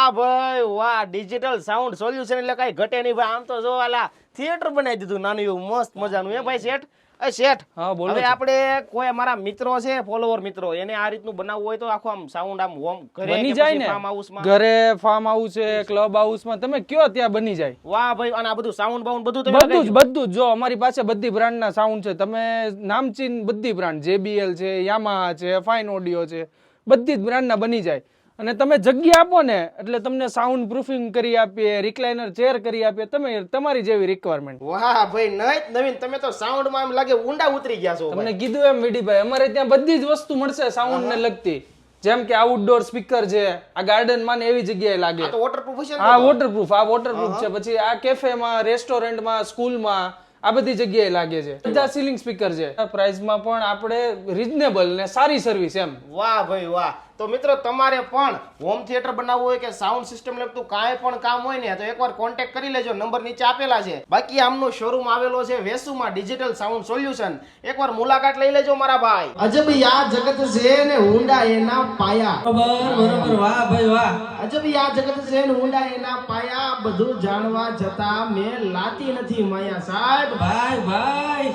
વાહ ભાઈ વાહ, ડિજિટલ સાઉન્ડ સોલ્યુશન એટલે કઈ ઘટે નહીં ભાઈ. આમ તો જો આલા થિયેટર બનાવી દીધું નાનું એવું મસ્ત મજાનું. એ ભાઈ શેઠ, શેઠ હા બોલો. હવે આપણે કોઈ અમારા મિત્રો છે, ફોલોવર મિત્રો, એને આ રીતનું બનાવવું હોય તો આખું આમ સાઉન્ડ આમ હોમ ઘરે બની કે જાય પછી ને, ફાર્મ હાઉસમાં? ઘરે ફાર્મ હાઉસ છે, ક્લબ હાઉસમાં તમે કયો ત્યાં બની જાય. વાહ ભાઈ, અને આ બધું સાઉન્ડ બાઉન્ડ બધું તમે બધું જ લગાવી બધું જ જો અમારી પાસે બધી બ્રાન્ડના સાઉન્ડ છે. તમે નામચીન બધી બ્રાન્ડ, JBL છે, યામાહા છે, ફાઇન ઓડિયો છે, બધી જ બ્રાન્ડના બની જાય. અને તમે જગ્યા આપો ને એટલે તમને સાઉન્ડ પ્રૂફિંગ કરી આપીએ, રિક્લાઇનર ચેર કરી આપીએ, તમે તમારી જેવી રિક્વાયરમેન્ટ. વાહ ભાઈ, નવીન તમે તો સાઉન્ડમાં એમ લાગે ઊંડા ઉતરી ગયા છો. તમને કીધું એમ વિડીભાઈ, અમારે ત્યાં બધી જ વસ્તુ મળશે સાઉન્ડ ને લગતી. જેમ કે આઉટડોર સ્પીકર છે, આ ગાર્ડન માં ને એવી જગ્યાએ લાગે. તો વોટરપ્રૂફ છે ને? હા વોટરપ્રૂફ, આ વોટરપ્રૂફ છે. પછી આ કેફેમાં, રેસ્ટોરન્ટમાં, સ્કૂલમાં આ બધી જગ્યાએ લાગે છે. બધા સીલિંગ સ્પીકર છે. પ્રાઇસમાં પણ આપણે રીઝનેબલ ને સારી સર્વિસ એમ. વાહ ભાઈ વાહ. તો મિત્રો તમારે પણ હોમ થિયેટર બનાવવું હોય કે સાઉન્ડ સિસ્ટમ લગતું કાંઈ પણ કામ હોય ને તો એકવાર કોન્ટેક્ટ કરી લેજો, નંબર નીચે આપેલા છે. બાકી આમનો શોરૂમ આવેલો છે વેસુમાં, ડિજિટલ સાઉન્ડ સોલ્યુશન. એકવાર મુલાકાત લઈ લેજો મારા ભાઈ. અજબ આ જગત છે ને ઊંડા એના પાયા. બરોબર, વાહ ભાઈ વાહ. અજબ આ જગત છે ને ઊંડા એના પાયા, બધું જાણવા જતા મેં લાતી નથી માયા. સાહેબ ભાઈ